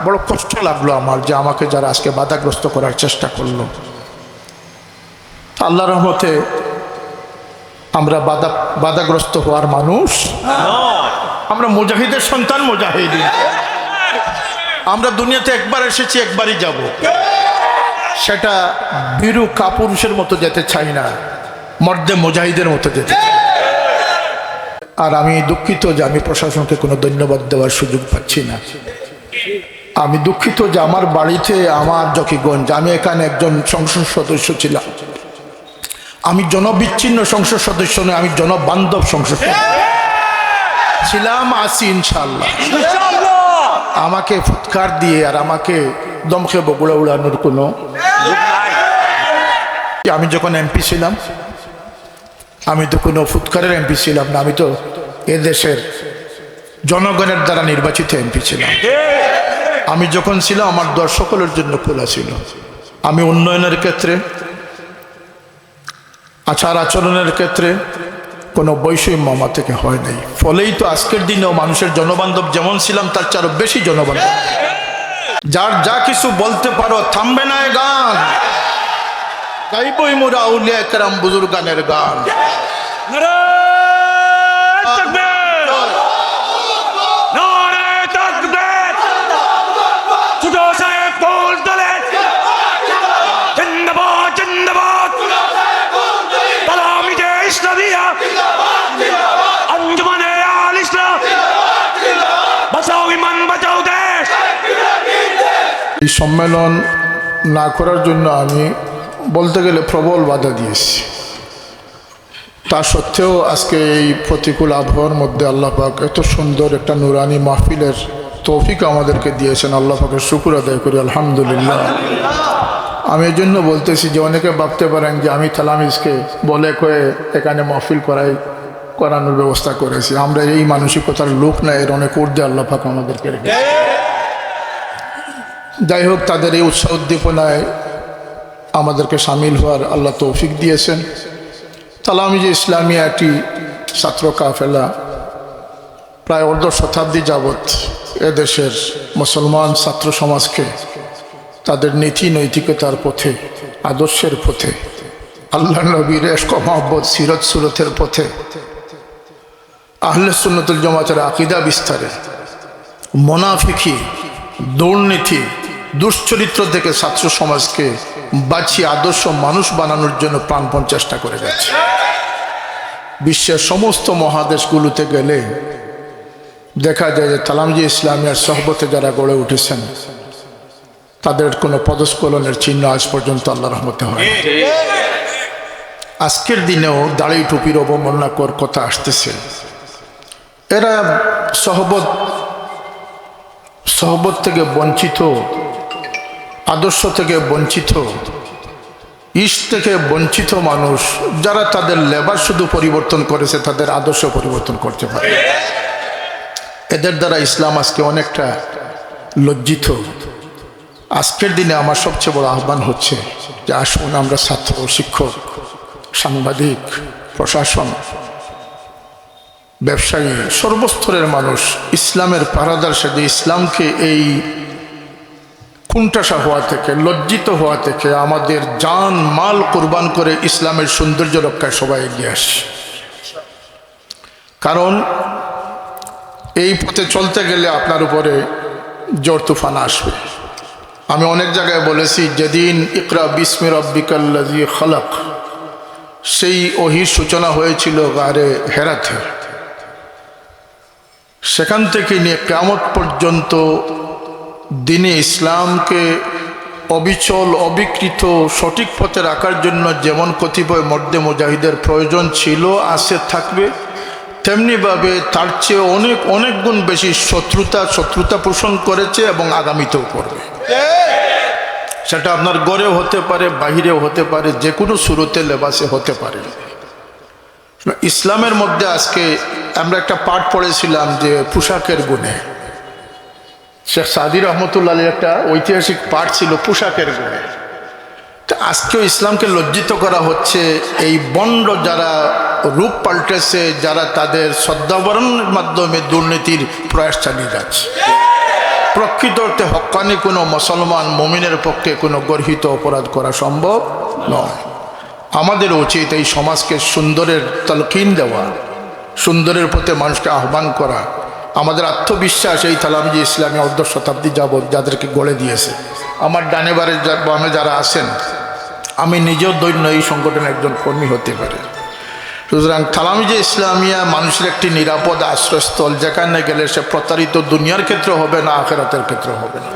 বড় কষ্ট লাগলো আমার যে আমাকে যারা আজকে বাধাগ্রস্ত করার চেষ্টা করলো। আল্লাহর রহমতে আমরা বাধাগ্রস্ত হওয়ার মানুষ, আমরা মুজাহিদের সন্তান, মুজাহিদিন। আমরা দুনিয়াতে একবার এসেছি, একবারই যাব। সেটা বীরু কাপুরুষের মতো যেতে চাই না, মর্দে মুজাহিদের মতো যেতে চাই। আর আমি দুঃখিত যে আমি প্রশাসনকে কোনো ধন্যবাদ দেওয়ার সুযোগ পাচ্ছি না। আমি দুঃখিত যে আমার বাড়িতে, আমার জকিগঞ্জ, আমি এখানে একজন সংসদ সদস্য ছিলাম। আমি জনবিচ্ছিন্ন সংসদ সদস্য নয়, আমি জনবান্ধব সংসদ ছিলাম, আছি ইনশাআল্লাহ। আমাকে ফুৎকার দিয়ে আর আমাকে দমকে বগুড়া উড়ানোর কোনো, আমি যখন এমপি ছিলাম আমি তো কোনো ফুৎকারের এমপি ছিলাম না, আমি তো এদেশের জনগণের দ্বারা নির্বাচিত এমপি ছিলাম। আমি যখন ছিলাম আমার দল সকলের জন্য খোলা ছিল। আমি উন্নয়নের ক্ষেত্রে, আচার আচরণের ক্ষেত্রে কোনো বৈষম্য আমার থেকে হয় নাই। ফলেই তো আজকের দিনেও মানুষের জনবান্ধব যেমন ছিলাম তার চেয়ে বেশি জনবান্ধব। যার যা কিছু বলতে পারো, থামবে না এ গান, গাইবই মোরা আউলিয়া কেরাম বুজুর্গানের গান। এই সম্মেলন না করার জন্য আমি বলতে গেলে প্রবল বাধা দিয়েছি। তা সত্ত্বেও আজকে এই প্রতিকূল আবহাওয়ার মধ্যে আল্লাহ পাক এত সুন্দর একটা নুরানি মাহফিলের তৌফিক আমাদেরকে দিয়েছেন। আল্লাহ পাকের শুকর আদায় করি, আলহামদুলিল্লাহ। আমি এই জন্য বলতেছি যে অনেকে ভাবতে পারেন যে আমি তালামিজকে বলে কয়ে এখানে মাহফিল করানোর ব্যবস্থা করেছি। আমরা এই মানসিকতার লোক না, এর অনেক ঊর্ধ্বে আল্লাহ পাক আমাদেরকে রেখে। যাই হোক, তাদের এই উৎসাহ উদ্দীপনায় আমাদেরকে সামিল হওয়ার আল্লাহ তৌফিক দিয়েছেন। তালামিজে ইসলামিয়া একটি ছাত্র কাফেলা প্রায় অর্ধ শতাব্দী যাবৎ এদেশের মুসলমান ছাত্র সমাজকে তাদের নীতি নৈতিকতার পথে, আদর্শের পথে, আল্লাহ নবীর ইশক মহব্বত, সিরত সুরতের পথে, আহলে সুন্নাতুল জামাতের আকীদা বিস্তারে, মুনাফিকি, দুর্নীতি, দুশ্চরিত্র থেকে ছাত্র সমাজকে বাঁচিয়ে আদর্শ মানুষ বানানোর জন্য প্রাণপণ চেষ্টা করে যাচ্ছে। বিশ্বের সমস্ত মহাদেশগুলোতে গেলে দেখা যায় যে তালামিজে ইসলামিয়ার সহবতে যারা গড়ে উঠেছেন তাদের কোনো পদস্খলনের চিহ্ন আজ পর্যন্ত আল্লাহর রহমতে হয়। আজকের দিনেও দাড়ি টুপির অবমাননাকর কথা আসতেছে। এরা সহবত থেকে বঞ্চিত, আদর্শ থেকে বঞ্চিত, ইশক থেকে বঞ্চিত মানুষ যারা তাদের লেবাস শুধু পরিবর্তন করেছে, তাদের আদর্শ পরিবর্তন করতে পারে। এদের দ্বারা ইসলাম আজকে অনেকটা লজ্জিত। আজকের দিনে আমার সবচেয়ে বড় আহ্বান হচ্ছে যে আসুন আমরা ছাত্র, শিক্ষক, সাংবাদিক, প্রশাসন, ব্যবসায়ী, সর্বস্তরের মানুষ ইসলামের পাহারাদার সেজে ইসলামকে এই কুণ্ঠাসা হওয়া থেকে, লজ্জিত হওয়া থেকে আমাদের জান মাল কোরবান করে ইসলামের সৌন্দর্য রক্ষায় সবাই এগিয়ে আসে। কারণ এই পথে চলতে গেলে আপনার উপরে ঝড় তুফান আসবে। আমি অনেক জায়গায় বলেছি, যেদিন ইকরা বিস্মি রাব্বিকাল্লাযী খালাক, সেই ওহীর সূচনা হয়েছিল গারে হেরাতে। সেখান থেকে নিয়ে কিয়ামত পর্যন্ত দিনে ইসলামকে অবিচল, অবিকৃত, সঠিক পথে রাখার জন্য যেমন কতিপয় মর্দে মুজাহিদের প্রয়োজন ছিল, আছে, থাকবে, তেমনিভাবে তার চেয়ে অনেক গুণ বেশি শত্রুতা পোষণ করেছে এবং আগামীতেও করবে। সেটা আপনার ঘরেও হতে পারে, বাহিরেও হতে পারে, যে কোনো সুরতে লেবাসে হতে পারে। ইসলামের মধ্যে আজকে আমরা একটা পাঠ পড়েছিলাম যে পোশাকের গুণে। শেখ সাদি রহমতুল্লাহ একটা ঐতিহাসিক পাঠ ছিল পোশাকের গুণে। তো আজকেও ইসলামকে লজ্জিত করা হচ্ছে এই বন্ড যারা রূপ পাল্টেছে, যারা তাদের শ্রদ্ধাবরণের মাধ্যমে দুর্নীতির প্রয়াস চালিয়ে যাচ্ছে। প্রকৃত অর্থে হক্কানি কোনো মুসলমান মুমিনের পক্ষে কোনো গর্হিত অপরাধ করা সম্ভব নয়। আমাদের উচিত এই সমাজকে সুন্দরের তালকিন দেওয়া, সুন্দরের প্রতি মানুষকে আহ্বান করা। আমাদের আত্মবিশ্বাস এই তালামজি ইসলামী অর্ধ শতাব্দী যাবৎ যাদেরকে গড়ে দিয়েছে। আমার ডানে বামে যারা আছেন, আমি নিজেও দৈন্য এই সংগঠনের একজন কর্মী হতে পারি। সুতরাং তালামজি ইসলামিয়া মানুষের একটি নিরাপদ আশ্রয়স্থল, যেখানে গেলে সে প্রতারিত দুনিয়ার ক্ষেত্রে হবে না, আখেরাতের ক্ষেত্রে হবে না।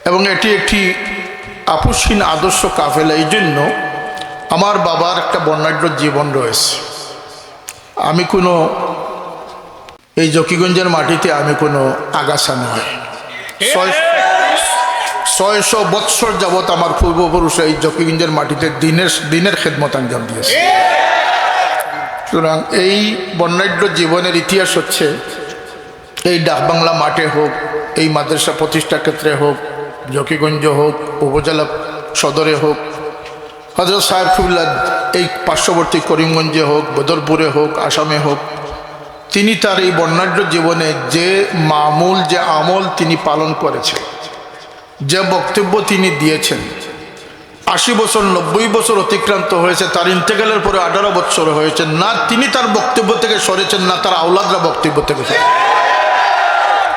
এবং এটি একটি আপসহীন আদর্শ কাফেলা। এই জন্য আমার বাবার একটা বর্ণাঢ্য জীবন রয়েছে। আমি কোনো এই জকিগঞ্জের মাটিতে আমি কোনো আগাছা নয়। 600 বৎসর যাবৎ আমার পূর্বপুরুষ এই জকিগঞ্জের মাটিতে দিনের খেদমত আঞ্জাম দিয়েছে। সুতরাং এই বর্ণাঢ্য জীবনের ইতিহাস হচ্ছে এই ডাকবাংলা মাঠে হোক, এই মাদ্রাসা প্রতিষ্ঠা ক্ষেত্রে হোক, জকিগঞ্জ হোক, উপজেলা সদরে হোক, হযরত সাহেবুল্লাহ এই পার্শ্ববর্তী করিমগঞ্জে হোক, বদরপুরে হোক, আসামে হোক, তিনি তার এই বর্ণাঢ্য জীবনে যে মামুল, যে আমল তিনি পালন করেছেন, যে বক্তব্য তিনি দিয়েছেন, 80 বছর 90 বছর অতিক্রান্ত হয়েছে, তার ইন্তেকালের পরে 18 বছর হয়েছে, না তিনি তার বক্তব্য থেকে সরেছেন, না তার আওলাদরা বক্তব্য থেকে সরেছেন।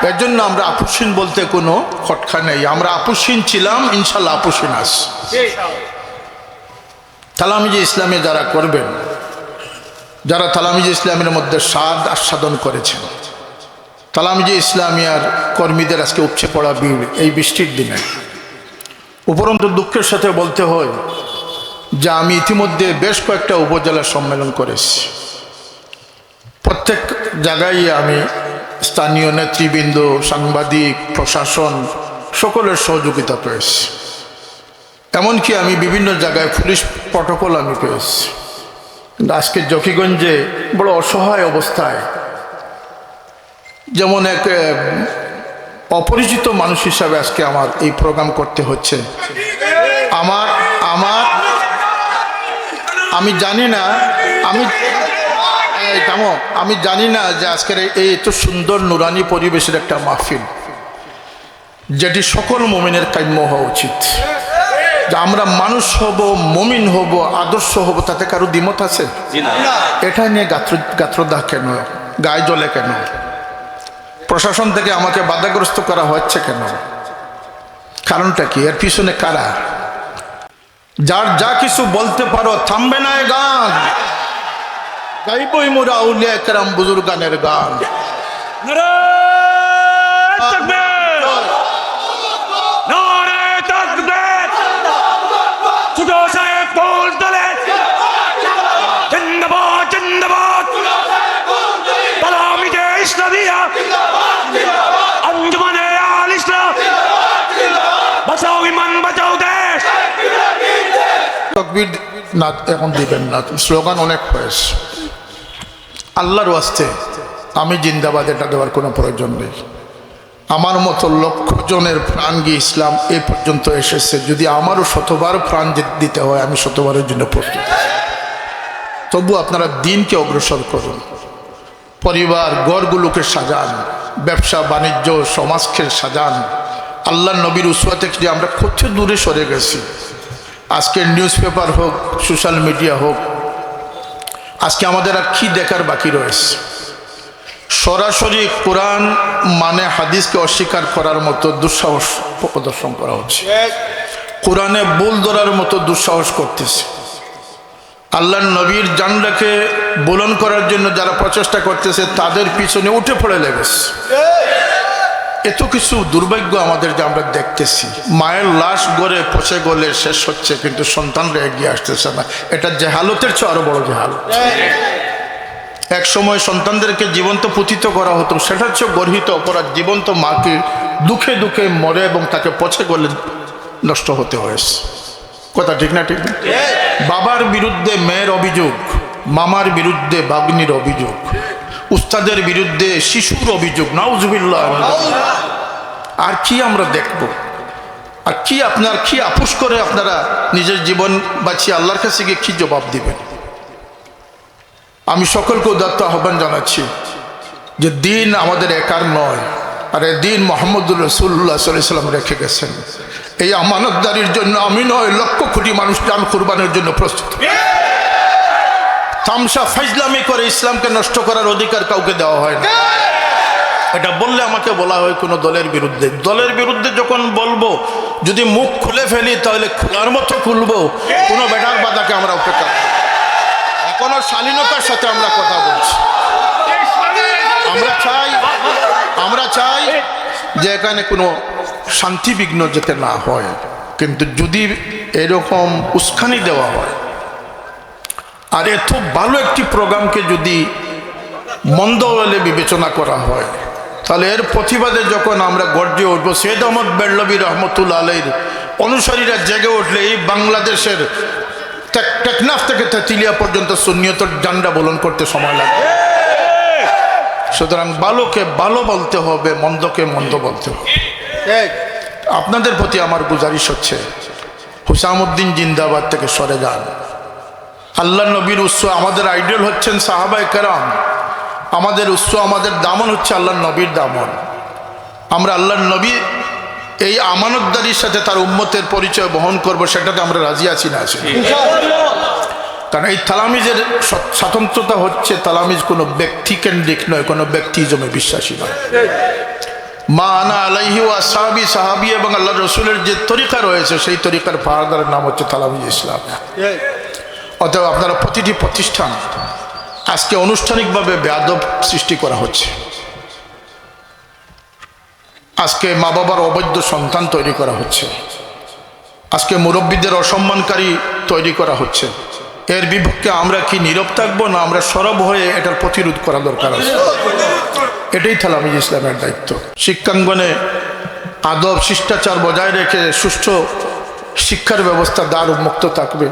এর জন্য আমরা আপসহীন বলতে কোনো খটকা নেই। আমরা আপসহীন ছিলাম, ইনশাল্লাহ আপসহীন আস। তালামিজি ইসলামে যারা করবেন, যারা তালামিজি ইসলামের মধ্যে স্বাদ আস্বাদন করেছেন, তালামিজি ইসলামিয়ার কর্মীদের আজকে উপচে পড়া ভিড় এই বৃষ্টির দিনে। উপরন্তু দুঃখের সাথে বলতে হয় যে আমি ইতিমধ্যে বেশ কয়েকটা উপজেলা সম্মেলন করেছি। প্রত্যেক জায়গায় আমি স্থানীয় নেতৃবৃন্দ, সাংবাদিক, প্রশাসন সকলের সহযোগিতা পেয়েছি। এমনকি আমি বিভিন্ন জায়গায় পুলিশ প্রটোকল আমি পেয়েছি। কিন্তু আজকে জকিগঞ্জে বড় অসহায় অবস্থায়, যেমন এক অপরিচিত মানুষ হিসাবে আজকে আমার এই প্রোগ্রাম করতে হচ্ছে। আমি জানি না, আমি জানি না যে আজকের এই এত সুন্দর নুরানি পরিবেশের একটা মাহফিল, যেটি সকল মুমিনের কাম্য হওয়া উচিত। যে আমরা মানুষ হব, মুমিন হব, আদর্শ হব, তাতে কারো দ্বিমত আছে? এটা নিয়ে গাত্রদাহ কেন, গায়ে জ্বলে কেন? প্রশাসন থেকে আমাকে বাধাগ্রস্ত করা হচ্ছে কেন? কারণটা কি? এর পিছনে কারা? যার যা কিছু বলতে পারো, থামবে না এ গান, গাইবই মোরা আউলিয়া কেরাম বুজুর্গানের গান। তকবীর না এখন দিবেন না, স্লোগান অনেক হয়েছে। আল্লাহর ওয়াস্তে আমি জিন্দাবাদ এটা দেওয়ার কোনো প্রয়োজন নেই। আমার মতো লক্ষ জনের প্রাণ গিয়ে ইসলাম এ পর্যন্ত এসেছে। যদি আমারও শতবার প্রাণ দিতে হয়, আমি শতবারের জন্য প্রস্তুত। তবু আপনারা দিনকে অগ্রসর করুন, পরিবার ঘরগুলোকে সাজান, ব্যবসা বাণিজ্য সমাজকে সাজান। আল্লাহ নবীর উসওয়া থেকে যে আমরা কত দূরে সরে গেছি। আজকে নিউজ পেপার হোক, সোশ্যাল মিডিয়া হোক, আজকে আমাদের আর কি দেখার বাকি রয়েছে? সরাসরি কোরআন মানে হাদিসকে অস্বীকার করার মতো দুঃসাহস প্রদর্শন করা হচ্ছে। কোরআনে ভুল ধরার মতো দুঃসাহস করতেছে। আল্লাহর নবীর জানটাকে বুলন করার জন্য যারা প্রচেষ্টা করতেছে, তাদের পিছনে উঠে পড়ে লেগেছে। এত কিছু দুর্ভাগ্য আমাদের যে আমরা দেখতেছি। মায়ের লাশ গড়ে পচে গলে শেষ হচ্ছে, কিন্তু সন্তানরা এগিয়ে আসতেছে না। এটা জেহালতের চেয়ে আরো বড় জেহালত। এক সময় সন্তানদেরকে জীবন্ত পুতিত করা হতো, সেটা হচ্ছে গর্হিত অপরাধ। জীবন্ত মাকে দুঃখে দুঃখে মরে এবং তাকে পচে গলে নষ্ট হতে হয়েছে। কথা ঠিক না? ঠিক না? বাবার বিরুদ্ধে মেয়ের অভিযোগ, মামার বিরুদ্ধে ভাগ্নির অভিযোগ, উস্তাদের বিরুদ্ধে শিশুর অভিযোগ। নাউজুবিল্লাহ। আর কি আমরা দেখব? আর কি আপনার কি আপোষ করে আপনারা নিজের জীবন বাঁচিয়ে আল্লাহর কাছে গিয়ে কি জবাব দিবেন? আমি সকলকে উদাত্ত আহ্বান জানাচ্ছি যে দিন আমাদের একার নয়। আর এই দিন মুহাম্মদুর রাসূলুল্লাহ সাল্লাল্লাহু আলাইহি ওয়াসাল্লাম রেখে গেছেন। এই আমানতদারির জন্য আমি নয়, লক্ষ কোটি মানুষ জান কুরবানের জন্য প্রস্তুত। তামসা ফাজলামি করে ইসলামকে নষ্ট করার অধিকার কাউকে দেওয়া হয় না। এটা বললে আমাকে বলা হয় কোনো দলের বিরুদ্ধে। দলের বিরুদ্ধে যখন বলবো, যদি মুখ খুলে ফেলি তাহলে খোলার মতো খুলবো। কোনো বেটার বাধাকে আমরা উপেক্ষা করি। এখনো শালীনতার সাথে আমরা কথা বলছি। আমরা চাই যে এখানে কোনো শান্তি বিঘ্ন যাতে না হয়। কিন্তু যদি এরকম উস্কানি দেওয়া হয় আর এত ভালো একটি প্রোগ্রামকে যদি মন্দ বলে বিবেচনা করা হয়, তাহলে এর প্রতিবাদে যখন আমরা গর্জে উঠবো, সৈয়দ আহমদ বেরলভী রহমতুল্লাহ আলাইহির অনুসারীরা জেগে উঠলে এই বাংলাদেশের টেকনাফ থেকে তেঁতুলিয়া পর্যন্ত সুন্নিয়তের ঝান্ডা বলন করতে সময় লাগবে। সুতরাং ভালোকে ভালো বলতে হবে, মন্দকে মন্দ বলতে হবে। আপনাদের প্রতি আমার গুজারিশ হচ্ছে, হুসামউদ্দিন জিন্দাবাদ থেকে সরে যান। আল্লাহ নবীর উৎস, আমাদের আইডল হচ্ছেন সাহাবায়ে কেরাম। আমাদের উৎস, আমাদের দামন হচ্ছে আল্লাহ নবীর দামন। আমরা আল্লাহ নবী এই আমানতদারির সাথে তার উম্মতের পরিচয় বহন করব, সেটাতে আমরা রাজি আছি না আছি? কারণ এই তালামিজের স্বতন্ত্রতা হচ্ছে, তালামিজ কোনো ব্যক্তি কেন্দ্রিক নয়, কোনো ব্যক্তিজমে বিশ্বাসী নয়। মা আনা আলাইহি ওয়া আসহাবি, সাহাবী এবং আল্লাহ রসুলের যে তরিকা রয়েছে সেই তরিকার পাহাড়দারের নাম হচ্ছে তালামিজ ইসলাম। অতএব আপনারা প্রতিটি প্রতিষ্ঠান আজকে আনুষ্ঠানিকভাবে বেয়াদব সৃষ্টি করা হচ্ছে। আজকে মা বাবার অবৈধ সন্তান তৈরি করা হচ্ছে। আজকে মুরব্বীদের অসম্মানকারী তৈরি করা হচ্ছে। এর বিপক্ষে আমরা কি নীরব থাকবো, না আমরা সরব হয়ে এটার প্রতিরোধ করা দরকার আছে? এটাই তালামিজ ইসলামের দায়িত্ব। শিক্ষাঙ্গনে আদব শিষ্টাচার বজায় রেখে সুষ্ঠু শিক্ষার ব্যবস্থা দ্বার উন্মুক্ত থাকবে।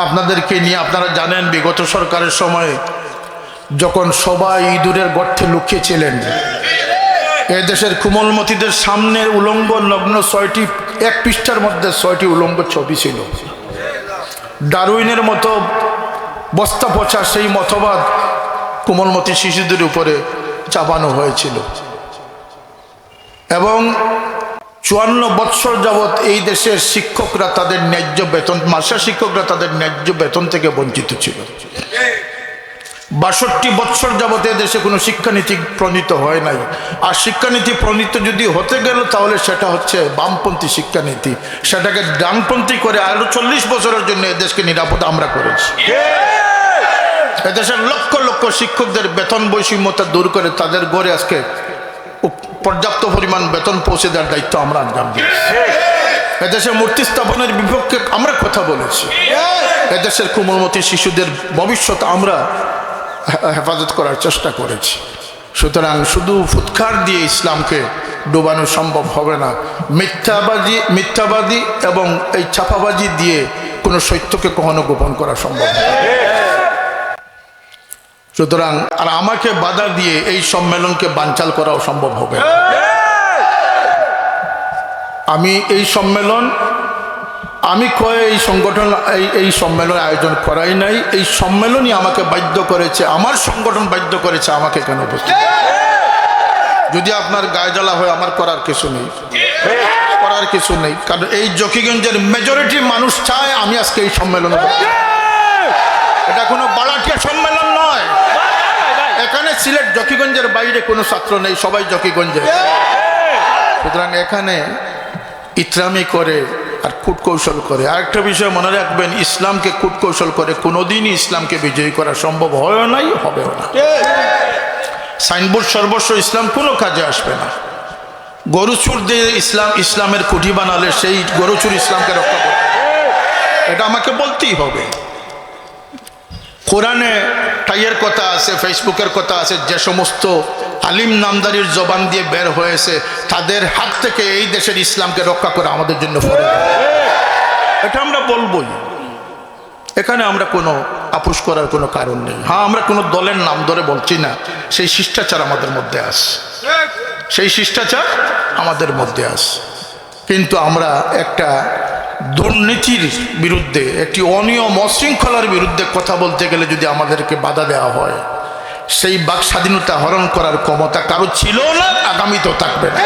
আপনাদেরকে নিয়ে আপনারা জানেন, বিগত সরকারের সময়ে যখন সবাই ইঁদুরের গর্তে লুকিয়েছিলেন, এদেশের কোমলমতিদের সামনে উলঙ্গ নগ্ন 6টি, এক পৃষ্ঠার মধ্যে 6টি উলঙ্গ ছবি ছিল। ডারউইনের মতো বস্তা পচা সেই মতবাদ কোমলমতি শিশুদের উপরে চাপানো হয়েছিল এবং 54 বৎসর যাবৎ এই দেশের শিক্ষকরা তাদের ন্যায্য বেতন, মাস্টার শিক্ষকরা তাদের ন্যায্য বেতন থেকে বঞ্চিত ছিল। 62 বৎসর যাবৎ এ দেশে কোনো শিক্ষানীতি প্রণীত হয় নাই। আর শিক্ষানীতি প্রণীত যদি হতে গেল তাহলে সেটা হচ্ছে বামপন্থী শিক্ষানীতি। সেটাকে ডানপন্থী করে আরো 40 বছরের জন্য এদেশকে নিরাপদ আমরা করেছি। এদেশের লক্ষ লক্ষ শিক্ষকদের বেতন বৈষম্যতা দূর করে তাদের গড়ে আজকে পর্যাপ্ত পরিমাণ বেতন পৌঁছে দেওয়ার দায়িত্ব আমরা আঞ্জাম দিয়েছি। এদেশে মূর্তি স্থাপনের বিপক্ষে আমরা কথা বলেছি। এদেশের কোমলমতি শিশুদের ভবিষ্যৎ আমরা হেফাজত করার চেষ্টা করেছি। সুতরাং শুধু ফুৎকার দিয়ে ইসলামকে ডোবানো সম্ভব হবে না। মিথ্যাবাদী এবং এই ছাপাবাজি দিয়ে কোনো সত্যকে কখনো গোপন করা সম্ভব নয়। সুতরাং আর আমাকে বাধা দিয়ে এই সম্মেলনকে বানচাল করাও সম্ভব হবে না। আমি এই সম্মেলন, আমি কয়ে এই সংগঠন এই সম্মেলন আয়োজন করাই নাই। এই সম্মেলনই আমাকে বাধ্য করেছে, আমার সংগঠন বাধ্য করেছে আমাকে কেন উপস্থিত। যদি আপনার গায়ে জ্বালা হয়, আমার করার কিছু নেই, করার কিছু নেই। কারণ এই জকিগঞ্জের মেজরিটি মানুষ চায় আমি আজকে এই সম্মেলনে। এটা কোনো বালাটিয়া সম্মেলন নয়। এখানে সিলেট জকিগঞ্জের বাইরে কোনো ছাত্র নেই, সবাই জকিগঞ্জে। সুতরাং এখানে ইতরামি করে আর কূটকৌশল করে, আরেকটা বিষয় মনে রাখবেন, ইসলামকে কূটকৌশল করে কোনোদিনই ইসলামকে বিজয়ী করা সম্ভব হয় নাই, হবেও না। সাইনবোর্ড সর্বস্ব ইসলাম কোনো কাজে আসবে না। গরুচুর দিয়ে ইসলামের কুঠি বানালে সেই গরুচুর ইসলামকে রক্ষা করবে, এটা আমাকে বলতেই হবে। কোরআনে টাইয়ের কথা আছে, ফেসবুকের কথা আছে, যে সমস্ত আলিম নামদারির জবান দিয়ে বের হয়েছে তাদের হাত থেকে এই দেশের ইসলামকে রক্ষা করা আমাদের জন্য ফরজ। এটা আমরা বলবই। এখানে আমরা কোনো আপোষ করার কোনো কারণ নেই। হ্যাঁ, আমরা কোনো দলের নাম ধরে বলছি না, সেই শিষ্টাচার আমাদের মধ্যে আছে, সেই শিষ্টাচার আমাদের মধ্যে আছে। কিন্তু আমরা একটা দুর্নীতির বিরুদ্ধে, একটি অনিয়ম অশৃঙ্খলার বিরুদ্ধে কথা বলতে গেলে যদি আমাদেরকে বাধা দেওয়া হয়, সেই বাক স্বাধীনতা হরণ করার ক্ষমতা কারো ছিল না, আগামীতেও থাকবে না।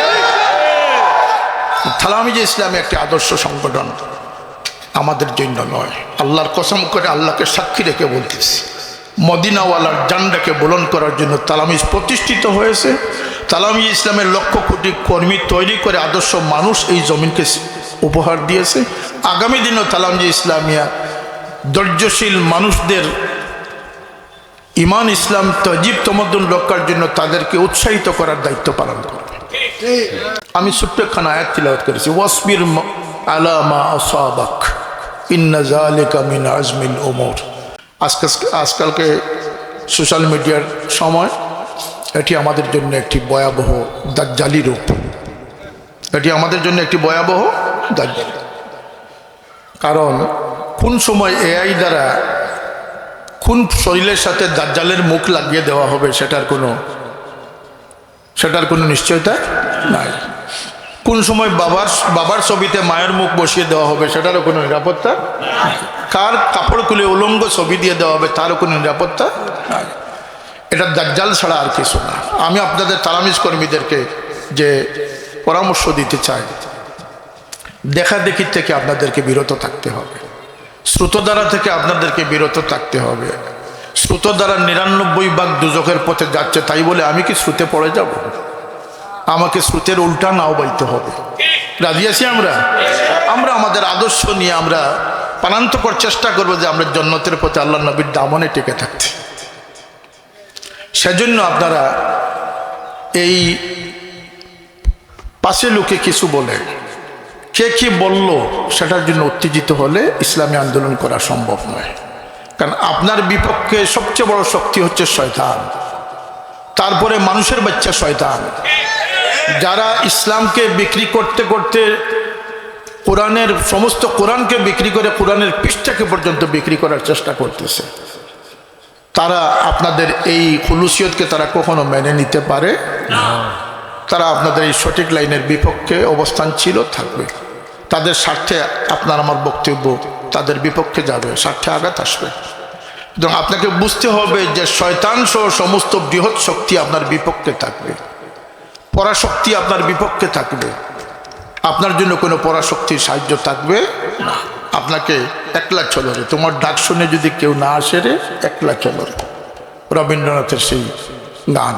তালামিজে ইসলামী একটি আদর্শ সংগঠন, আমাদের জন্য নয়। আল্লাহর কসম করে আল্লাহকে সাক্ষী রেখে বলতেছি, মদিনাওয়ালার জান্ডাকে বুলন্দ করার জন্য তালামিজ প্রতিষ্ঠিত হয়েছে। তালামিজ ইসলামের লক্ষ কোটি কর্মী তৈরি করে আদর্শ মানুষ এই জমিনকে উপহার দিয়েছে। আগামী দিনও তালামিজ ইসলামিয়া ধৈর্যশীল মানুষদের ইমান ইসলাম তজিব তমদ্দুন রক্ষার জন্য তাদেরকে উৎসাহিত করার দায়িত্ব পালন করবে। আমি ছোট্ট একখানা আয়াত তিলাওয়াত করেছি, ওয়াসবির আলা মা আসাবাক ইন্না যালিকা মিন আজমিল উমুর। আজকালকে সোশ্যাল মিডিয়ার সময়, এটি আমাদের জন্য একটি ভয়াবহ দাজ্জালি রূপ। এটি আমাদের জন্য একটি ভয়াবহ দাজ্জালি। কারণ কোন সময় এআই দ্বারা কোন শরীরের সাথে দাজ্জালের মুখ লাগিয়ে দেওয়া হবে সেটার কোনো নিশ্চয়তা নাই। কোন সময় বাবার ছবিতে মায়ের মুখ বসিয়ে দেওয়া হবে সেটারও কোনো নিরাপত্তা নাই। কার কাপড় খুলে উলঙ্গ ছবি দিয়ে দেওয়া হবে তারও কোনো নিরাপত্তা নাই। এটা দাজ্জাল ছাড়া আর কিছু না। আমি আপনাদের তালামিজ কর্মীদেরকে যে পরামর্শ দিতে চাই, দেখাদেখির থেকে আপনাদেরকে বিরত থাকতে হবে, শ্রুতধারা থেকে আপনাদেরকে বিরত থাকতে হবে। শ্রুতধারা ৯৯ ভাগ দুজখের পথে যাচ্ছে, তাই বলে আমি কি শ্রুতে পড়ে যাব? আমাকে শ্রুতের উল্টা নাও বলতে হবে। রাজি আছি আমরা আমাদের আদর্শ নিয়ে আমরা প্রাণান্তকর চেষ্টা করবো যে আমরা জান্নাতের পথে আল্লাহ নবীর দামনে টিকে থাকতে। সেজন্য আপনারা এই পাশে লোকে কিছু বলে, কে কি বলল সেটার জন্য উত্তেজিত হলে ইসলামী আন্দোলন করা সম্ভব নয়। কারণ আপনার বিপক্ষে সবচেয়ে বড় শক্তি হচ্ছে শয়তান, তারপরে মানুষের বাচ্চা শয়তান, যারা ইসলামকে বিক্রি করতে করতে কোরআনের সমস্ত কোরআনকে বিক্রি করে কোরআনের পৃষ্ঠাকে পর্যন্ত বিক্রি করার চেষ্টা করতেছে। তারা আপনাদের এই খুলুসিয়তকে তারা কখনো মেনে নিতে পারে না। তারা আপনাদের এই সঠিক লাইনের বিপক্ষে অবস্থান ছিল, থাকবে। তাদের স্বার্থে আপনার আমার বক্তব্য তাদের বিপক্ষে যাবে, স্বার্থে আঘাত আসবে। এবং আপনাকে বুঝতে হবে যে শয়তান সহ সমস্ত বৃহৎ শক্তি আপনার বিপক্ষে থাকবে, পরাশক্তি আপনার বিপক্ষে থাকবে। আপনার জন্য কোনো পরাশক্তির সাহায্য থাকবে না। আপনাকে একলা চলো রে, তোমার ডাক শুনে যদি কেউ না আসে রে, একলা চলো রে, রবীন্দ্রনাথের সেই গান।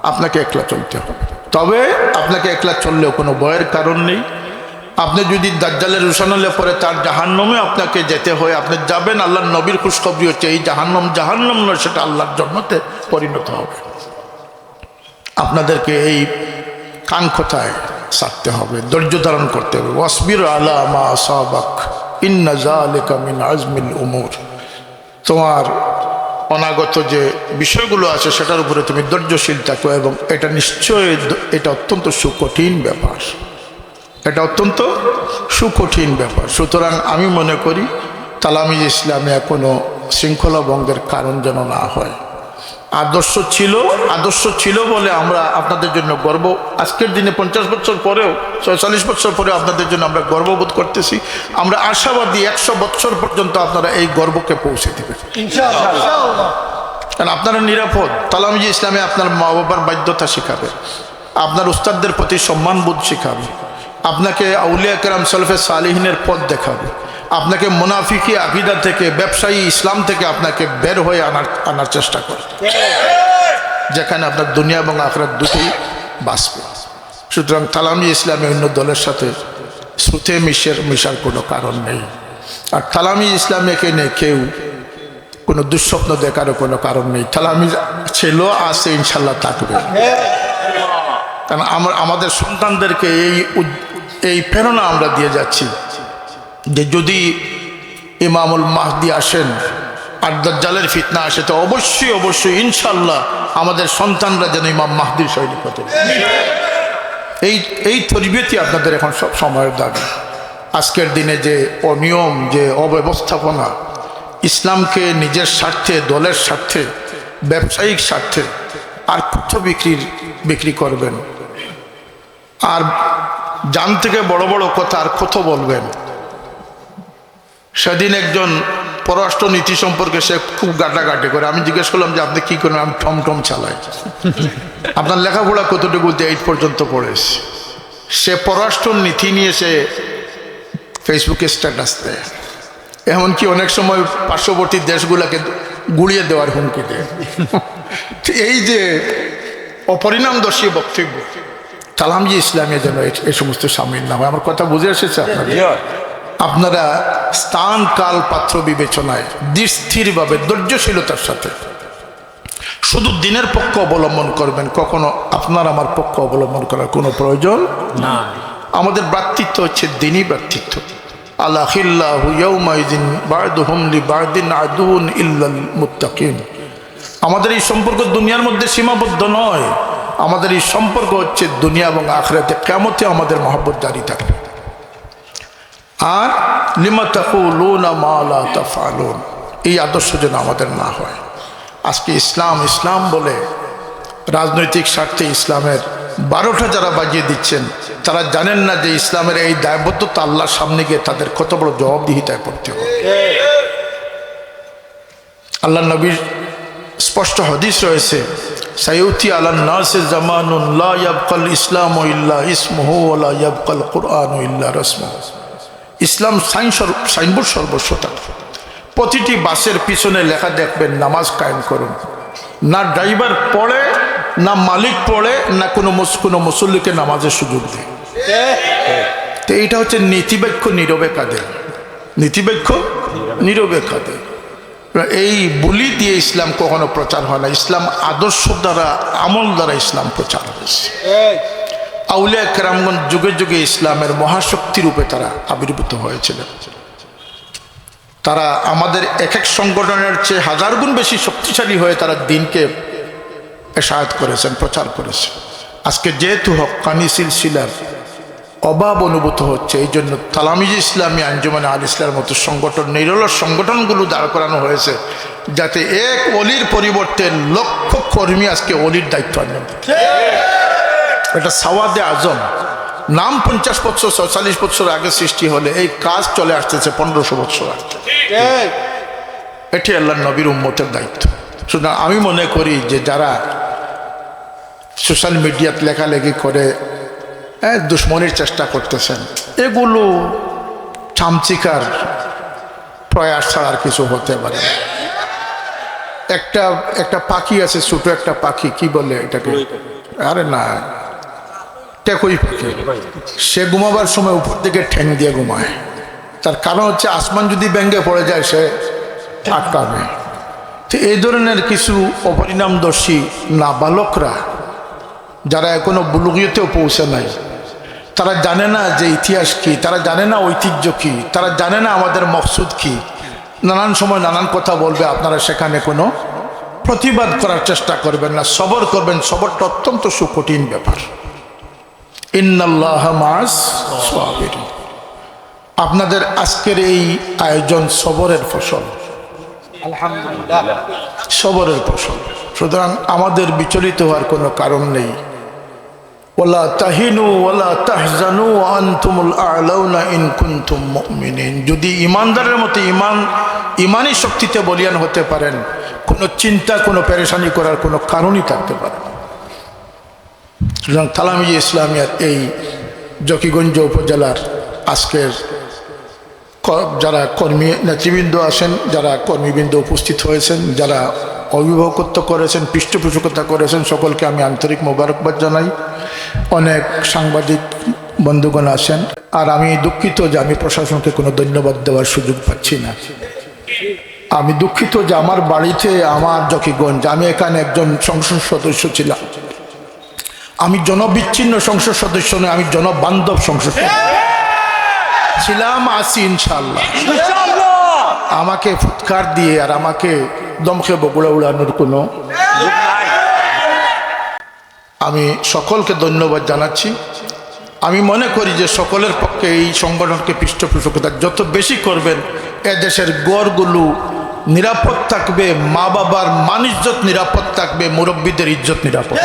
আপনাকে একলা চলতে হবে। তবে আপনাকে একলা চললেও কোনো ভয়ের কারণ নেই। আপনি যদি দাজ্জালের রুশানলে পরে তার জাহান্নামে আপনাকে যেতে হয়, আপনি যাবেন। আল্লাহর নবীর খুশখবরি হচ্ছে এই জাহান্নাম নয়, সেটা আল্লাহর জন্নতে পরিণত হবে। আপনাদেরকে এই কান কথায় ছাড়তে হবে, ধৈর্য ধারণ করতে হবে। ওয়াসবির আলা মা আসাবাক ইন্না যালিকা মিন আজমিল উমুর। তোমার অনাগত যে বিষয়গুলো আছে সেটার উপরে তুমি ধৈর্যশীল থাকো, এবং এটা নিশ্চয়ই এটা অত্যন্ত সুকঠিন ব্যাপার, এটা অত্যন্ত সুকঠিন ব্যাপার। সুতরাং আমি মনে করি তালামিজ ইসলামে কোনো শৃঙ্খলা ভঙ্গের কারণ যেন না হয়। আদর্শ ছিল বলে আমরা আপনাদের জন্য গর্ব, আজকের দিনে 50 বছর পরেও 46 বছর পরেও আপনাদের জন্য আমরা গর্ববোধ করতেছি। আমরা আশাবাদী 100 বছর পর্যন্ত আপনারা এই গর্বকে পৌঁছে দেবেন ইনশাআল্লাহ। কারণ আপনারা নিরাপদ। তালামিজ ইসলামে আপনার মা বাবার বাধ্যতা শেখাবে, আপনার উস্তাদদের প্রতি সম্মানবোধ শেখাবে, আপনাকে আউলিয়া কেরাম সালফে সালিহিনের পথ দেখাবে, আপনাকে মুনাফিকি আকীদা থেকে, ব্যবসায়ী ইসলাম থেকে আপনাকে বের হয়ে আনার চেষ্টা করে, যেখানে আপনার দুনিয়া এবং আখিরাত দুটোই বাঁচবে। সুতরাং তালামিজ ইসলামে অন্য দলের সাথে শ্রুতে মিশার কোনো কারণ নেই। আর তালামিজ ইসলামীকে নিয়ে কেউ কোনো দুঃস্বপ্ন দেখারও কোনো কারণ নেই। তালামিজ ছিল, আছে, ইনশাল্লাহ থাকবে। কারণ আমাদের সন্তানদেরকে এই প্রেরণা আমরা দিয়ে যাচ্ছি যে যদি ইমামুল মাহদি আসেন আর দাজ্জালের ফিতনা আসে, তো অবশ্যই ইনশাল্লাহ আমাদের সন্তানরা যেন ইমাম মাহদির সৈনিক হতে। এই তরবিয়তই আপনাদের এখন সব সময়ের দাবি। আজকের দিনে যে অনিয়ম, যে অব্যবস্থাপনা, ইসলামকে নিজের স্বার্থে, দলের স্বার্থে, ব্যবসায়িক স্বার্থে আর কত বিক্রি করবেন, আর জান থেকে বড় বড় কথা আর কত বলবেন। সেদিন একজন পররাষ্ট্র নীতি সম্পর্কে সে খুব গাটাগাটি করে। আমি জিজ্ঞেস করলাম যে আপনি কী করেন? আমি টমটম চালাই। আপনার লেখাপড়া কতটুকু? 8 পর্যন্ত পড়েছি। সে পররাষ্ট্র নীতি নিয়ে সে ফেসবুকে স্ট্যাটাস দেয়, এমনকি অনেক সময় পার্শ্ববর্তী দেশগুলোকে গুড়িয়ে দেওয়ার হুমকি দেয়। এই যে অপরিণামদর্শী বক্তব্য, তালামজি ইসলামিয়া যেন এই সমস্ত সামিল না হয়। আমার কথা বুঝে এসেছে আপনাদের? আপনারা স্থান কাল পাত্র বিবেচনায় দৃঢ়স্থিরভাবে ধৈর্যশীলতার সাথে শুধু দিনের পক্ষ অবলম্বন করবেন, কখনো আপনার আমার পক্ষ অবলম্বন করার কোনো প্রয়োজন না। আমাদের ভ্রাতৃত্ব হচ্ছে দিনই ভ্রাতৃত্ব। আল্লাহিল্লাহু ইয়াউমাইযিন বা'দুহুম লিবা'দিন আদুউন ইল্লাল মুত্তাকিন। আমাদের এই সম্পর্ক দুনিয়ার মধ্যে সীমাবদ্ধ নয়, আমাদের এই সম্পর্ক হচ্ছে দুনিয়া এবং আখিরাতে, কিয়ামতে আমাদের মহব্বত জারি থাকবে। আর লিমা তাকুলুনা মা লা তাফআলুন, এই আদর্শ যেন আমাদের না হয়। আজকে ইসলাম ইসলাম বলে রাজনৈতিক স্বার্থে ইসলামের 12টা যারা বাজিয়ে দিচ্ছেন, তারা জানেন না যে ইসলামের এই দায়বদ্ধতা আল্লাহর সামনে গিয়ে তাদের কত বড় জবাবদিহিতায় পড়তে হবে। আল্লাহ নবীর স্পষ্ট হাদিস রয়েছে, সাইউতি আলান নাসে জামানুন লা ইয়াবকাল ইসলামু ইল্লা ইসমুহু ওয়া লা ইয়াবকাল কুরআনু ইল্লা রাসমুহু। ইসলাম সাইনবোর্ড সর্বস্ব থাকবে। প্রতিটি বাসের পিছনে লেখা দেখবেন নামাজ কায়েম করুন। না ড্রাইভার পড়ে, না মালিক পড়ে, না কোনো মুসল্লিকে নামাজের সুযোগ দেয়। তো এইটা হচ্ছে নীতিবাক্য নীরবে কাঁদে, নীতিবাক্য নীরবে কাঁদে। এই বলি দিয়ে ইসলাম কখনো প্রচার হয় না। ইসলাম আদর্শ দ্বারা, আমল দ্বারা ইসলাম প্রচার হয়েছে। আউলিয়া কেরামগণ যুগে যুগে ইসলামের মহাশক্তি রূপে তারা আবির্ভূত হয়েছিলেন। তারা আমাদের এক এক সংগঠনের চেয়ে 1000 গুণ বেশি শক্তিশালী হয়ে তারা দিনকে এশায়াত করেছেন, প্রচার করেছেন। আজকে যেহেতু হক্কানি সিলসিলার অভাব অনুভূত হচ্ছে, এই জন্য তালামিজ ইসলামী আঞ্জুমানে আল ইসলামের মতো সংগঠন, নিরলস সংগঠনগুলো দাঁড় করানো হয়েছে, যাতে এক অলির পরিবর্তে লক্ষ কর্মী আজকে অলির দায়িত্ব নেন। এটা সাওয়াদে আজম। নাম 50 বছর 46 বছর আগে সৃষ্টি হলে এই কাজ চলে আসতেছে 1500 বছর আগে। এটি আল্লাহর নবীর উম্মতের দায়িত্ব। সুতরাং আমি মনে করি যে যারা সোশ্যাল মিডিয়াতে লেখালেখি করে দুশ্মনির চেষ্টা করতেছেন, এগুলো চামচিকার প্রয়াস ছাড়া আর কিছু হতে পারে না। একটা পাখি আছে, ছোট একটা পাখি, কি বলে এটাকে? আরে না, টেকই পাখি। সে ঘুমাবার সময় উপর থেকে ঠ্যাং দিয়ে ঘুমায়। তার কারণ হচ্ছে আসমান যদি ভেঙে পড়ে যায় সে আটকাবে। তো এই ধরনের কিছু অপরিণামদর্শী নাবালকরা যারা এখনো বুলুগিয়তেও পৌঁছে নাই, তারা জানে না যে ইতিহাস কি, তারা জানে না ঐতিহ্য কি, তারা জানে না আমাদের মকসুদ কি। নানান সময় নানান কথা বলবে, আপনারা সেখানে কোনো প্রতিবাদ করার চেষ্টা করবেন না, সবর করবেন। সবরটা অত্যন্ত সুকঠিন ব্যাপার। ইন্নাল্লাহা মা'আস সাবিরিন। আপনাদের আজকের এই আয়োজন সবরের ফসল, আলহামদুলিল্লাহ, সবরের ফসল। সুতরাং আমাদের বিচলিত হওয়ার কোনো কারণ নেই। ওয়ালা তাহিনু ওয়ালা তাহজানু ওয়া আনতুমুল আ'লাউনা ইন কুনতুম মুমিনিন। যদি ইমানদারের মতো ইমানি শক্তিতে বলিয়ান হতে পারেন, কোনো চিন্তা, কোনো পেরেশানি করার কোনো কারণই থাকতে পারে না। সুতরাং তালামিজ ইসলামিয়ার এই জকিগঞ্জ উপজেলার আজকের যারা কর্মী নেতৃবৃন্দ আছেন, যারা কর্মীবৃন্দ উপস্থিত হয়েছেন, যারা অভিভাবকত্ব করেছেন, পৃষ্ঠপোষকতা করেছেন, সকলকে আমি আন্তরিক মোবারকবাদ জানাই। অনেক সাংবাদিক বন্ধুগণ আছেন, আর আমি দুঃখিত যে আমি প্রশাসনকে কোনো ধন্যবাদ দেওয়ার সুযোগ পাচ্ছি না। আমি দুঃখিত যে আমার বাড়িতে, আমার জকিগঞ্জ, আমি এখানে একজন সংসদ সদস্য ছিলাম। আমি জনবিচ্ছিন্ন সংসদ সদস্য নয়, আমি জনবান্ধব সংসদ ছিলাম, আছি ইনশাআল্লাহ। আমাকে ফুৎকার দিয়ে আর আমাকে দমকে বগুড়া উড়ানোর কোনো, আমি সকলকে ধন্যবাদ জানাচ্ছি। আমি মনে করি যে সকলের পক্ষে এই সংগঠনকে পৃষ্ঠপোষকতা যত বেশি করবেন, এদেশের গড়গুলো নিরাপদ থাকবে, মা বাবার মান ইজ্জত নিরাপদ থাকবে, মুরব্বীদের ইজ্জত নিরাপদ,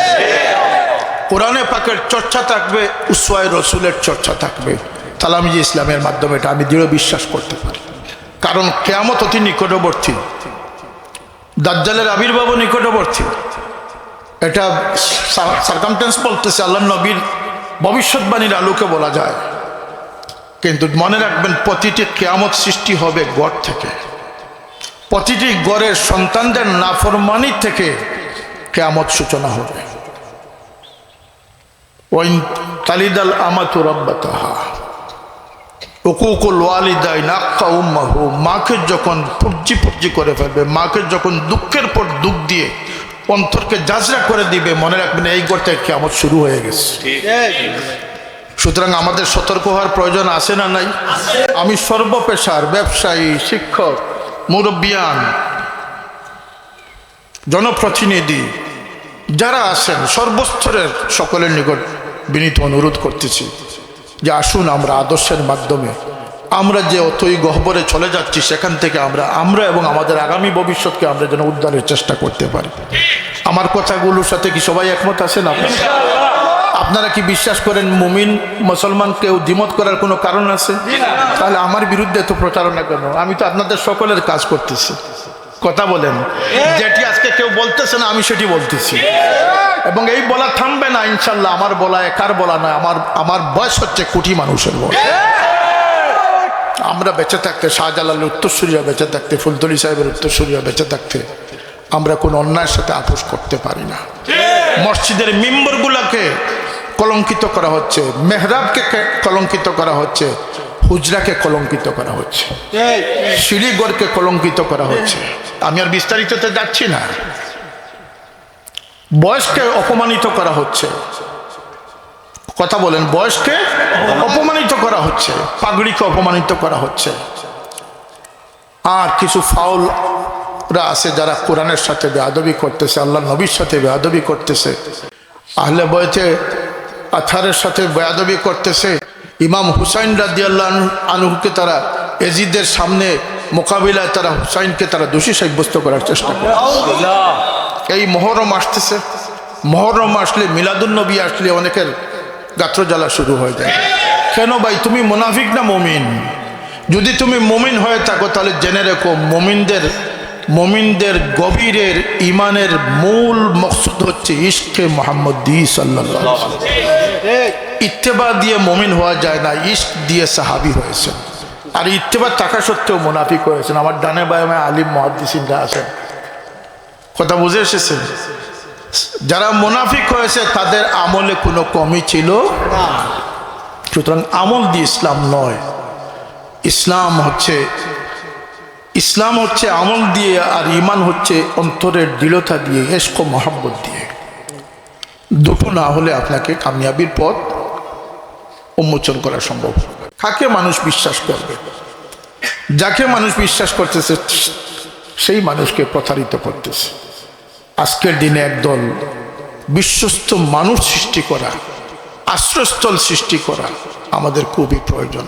কোরআনে পাকের চর্চা থাকবে, উসওয়ায়ে রসুলের চর্চা থাকবে। তালামিজ ইসলামের মাধ্যমে এটা আমি দৃঢ় বিশ্বাস করতে পারি। কারণ কিয়ামত অতি নিকটবর্তী, দাজ্জালের আবির্ভাবও নিকটবর্তী। এটা সার্কামটেন্স বলতেছে, আল্লাহ নবীর ভবিষ্যৎবাণীর আলোকে বলা যায়। কিন্তু মনে রাখবেন, প্রতিটি কিয়ামত সৃষ্টি হবে গড় থেকে, প্রতিটি গড়ের সন্তানদের নাফরমানি থেকে কিয়ামত সূচনা হবে। ওয়াইন তালিদাল আমাতু রাব্বাতাহা উকুকুল ওয়ালিদাইন আক্কা উম্মাহু, মাকে যখন পুর্জি করে ফেলবে, মাকে যখন দুঃখের পর দুঃখ দিয়ে অন্তরকে জাজরা করে দিবে, মনে রাখবেন এই গড় থেকে কিয়ামত শুরু হয়ে গেছে। সুতরাং আমাদের সতর্ক হওয়ার প্রয়োজন আছে না নাই? আমি সর্বপেশার ব্যবসায়ী, শিক্ষক, মুরব্বিয়ান, জনপ্রতিনিধি যারা আছেন সর্বস্তরের সকলের নিকট বিনীত অনুরোধ করতেছি যে আসুন আমরা আদর্শের মাধ্যমে আমরা যে অতই গহ্বরে চলে যাচ্ছি সেখান থেকে আমরা এবং আমাদের আগামী ভবিষ্যৎকে আমরা যেন উদ্ধারের চেষ্টা করতে পারি। আমার কথাগুলোর সাথে কি সবাই একমত আছেন? আপনারা কি বিশ্বাস করেন মুমিন মুসলমান কেউ দ্বিমত করার কোনো কারণ আছে? তাহলে আমার বিরুদ্ধে তো প্রচারণা কেন? আমি তো আপনাদের সকলের কাজ করতেছি। কথা বলেন, যেটি আজকে কেউ বলতেছে না আমি সেটি বলতেছি, এবং এই বলা থামবে না ইনশাল্লাহ। আমার বলা একার বলা নয়, আমার বয়স হচ্ছে কোটি মানুষের বয়স। আমরা বেঁচে থাকতে, শাহজালালের উত্তরসূরিরা বেঁচে থাকতে, ফুলতলি সাহেবের উত্তরসূরিরা বেঁচে থাকতে আমরা কোনো অন্যায়ের সাথে আপোষ করতে পারি না। মসজিদের মিম্বরগুলোকে কলঙ্কিত করা হচ্ছে, মেহরাবকে কলঙ্কিত করা হচ্ছে, হুজরাকে কলঙ্কিত করা হচ্ছে, সিঁড়িঘরকে কলঙ্কিত করা হচ্ছে। আমি আর বিস্তারিততে যাচ্ছি না। বয়সকে অপমানিত করা হচ্ছে। কথা বলেন, বয়সকে অপমানিত করা হচ্ছে, পাগড়িকে অপমানিত করা হচ্ছে। আর কিছু ফাউলরা আছে যারা কোরআনের সাথে বেয়াদবি করতেছে, আল্লাহ নবীর সাথে বেয়াদবি করতেছে, আহলে বয়তে আথারের সাথে বেয়াদবি করতেছে। ইমাম হুসাইন রাদিয়াল্লাহু আনহুকে তারা এজিদের সামনে মোকাবিলায় তারা হুসাইনকে তারা দোষী সাব্যস্ত করার চেষ্টা করে। এই মহরম আসতেছে, মহরম আসলে মিলাদুন্নবী আসলে অনেকের গাত্র জ্বালা শুরু হয়ে যায়। কেন ভাই, তুমি মুনাফিক না মুমিন? যদি তুমি মুমিন হয়ে থাকো তাহলে জেনে রেখো, মুমিনদের গভীরের ইমানের মূল মকসুদ হচ্ছে ইশকে মুহাম্মদী সাল্লাল্লাহু আলাইহি ওয়াসাল্লাম। ইত্তেবা দিয়ে মুমিন হওয়া যায় না, ইশক দিয়ে সাহাবী হয়েছেন। আর ইত্তেবা থাকা সত্ত্বেও মুনাফিক হয়েছেন। আমার ডানে বামে আলিম মুহাদ্দিসিনরা আছেন, কথা বুঝে এসেছেন? যারা মুনাফিক হয়েছে তাদের আমলে কোনো কমি ছিল না। সুতরাং আমল দিয়ে ইসলাম নয়, ইসলাম হচ্ছে আমল দিয়ে, আর ইমান হচ্ছে অন্তরের দৃঢ়তা দিয়ে, ইশক ও মহব্বত দিয়ে। দুটো না হলে আপনাকে কামিয়াবির পথ উন্মোচন করা সম্ভব। কাকে মানুষ বিশ্বাস করবে? যাকে মানুষ বিশ্বাস করতেছে সেই মানুষকে প্রতারিত করতেছে। আজকের দিনে একদল বিশ্বস্ত মানুষ সৃষ্টি করা, আশ্রয়স্থল সৃষ্টি করা আমাদের খুবই প্রয়োজন।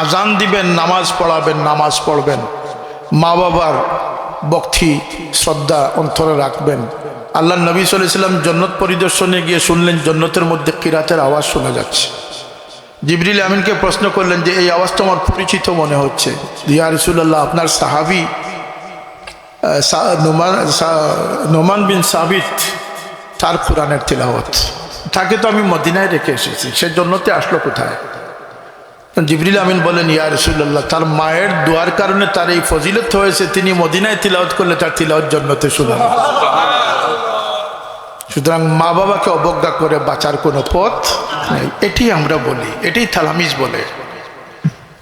আজান দিবেন, নামাজ পড়াবেন, নামাজ পড়বেন, মা বাবার ভক্তি শ্রদ্ধা অন্তরে রাখবেন। আল্লাহ নবী সাল্লাল্লাহু আলাইহি ওয়াসাল্লাম জান্নাত পরিদর্শনে গিয়ে শুনলেন জান্নাতের মধ্যে কিরাতের আওয়াজ শোনা যাচ্ছে। জিবরিল আমিনকে প্রশ্ন করলেন যে এই আওয়াজ তো আমার পরিচিত মনে হচ্ছে। ইয়া রাসূলুল্লাহ, আপনার সাহাবী নোমান বিন সাবিত, তার কোরআনের তিলাওয়াত, তাকে তো আমি মদিনায় রেখে এসেছি, সে জান্নাতে আসলো কোথায়? জিবরিল আমিন বলেন, ইয়া রাসূলুল্লাহ, তার মায়ের দোয়ার কারণে তার এই ফজিলত হয়েছে, তিনি মদিনায় তিলাওয়াত করলে তার তিলাওয়াত জান্নাতে শোনা। সুতরাং মা বাবাকে অবজ্ঞা করে বাঁচার কোনো পথ নেই। এটি আমরা বলি, এটি তালামিজ বলে।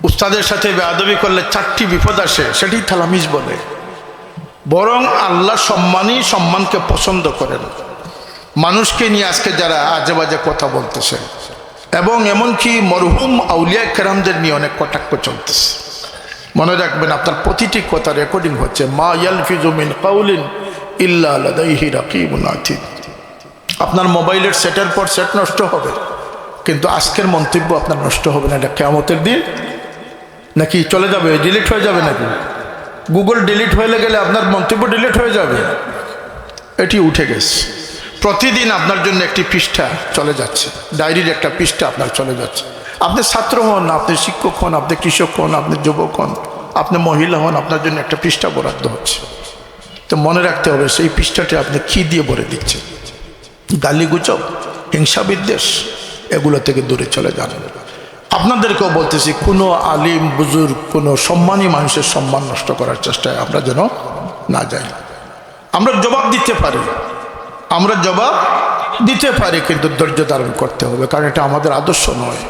উস্তাদের সাথে বেয়াদবি করলে 4টি বিপদ আসে, সেটি তালামিজ বলে। বরং আল্লাহ সম্মানকে পছন্দ করেন। মানুষকে নিয়ে আজকে যারা আজে বাজে কথা বলতেছে, এবং এমনকি মরহুম আউলিয়া কেরামদের নিয়ে অনেক কটাক্ষ চলতেছে, মনে রাখবেন আপনার প্রতিটি কথা রেকর্ডিং হচ্ছে। মা ইয়ালফিজু মিন কাউলিন ইল্লা লাদাইহি রাকিবুন আতীদ। আপনার মোবাইলের সেটের পর সেট নষ্ট হবে, কিন্তু আজকের মন্তব্য আপনার নষ্ট হবে না। এটা কিয়ামতের দিন নাকি চলে যাবে, ডিলিট হয়ে যাবে নাকি? গুগল ডিলিট হয়ে গেলে আপনার মন্তব্য ডিলিট হয়ে যাবে? এটি উঠে গেছে। প্রতিদিন আপনার জন্য একটি পৃষ্ঠা চলে যাচ্ছে, ডায়েরির একটা পৃষ্ঠা আপনার চলে যাচ্ছে। আপনি ছাত্র হন, আপনি শিক্ষক হন, আপনি কৃষক হন, আপনি যুবক হন, আপনি মহিলা হন, আপনার জন্য একটা পৃষ্ঠা বরাদ্দ হচ্ছে, তো মনে রাখতে হবে সেই পৃষ্ঠাটি আপনি কি দিয়ে ভরে দিচ্ছেন। গালিগুজব, হিংসা বিদ্বেষ, এগুলো থেকে দূরে চলে যান। আপনাদেরকেও বলতেছি, কোনো আলিম বুজুর্গ, কোনো সম্মানী মানুষের সম্মান নষ্ট করার চেষ্টায় আমরা যেন না যাই। আমরা জবাব দিতে পারি, কিন্তু ধৈর্য ধারণ করতে হবে, কারণ এটা আমাদের আদর্শ নয়।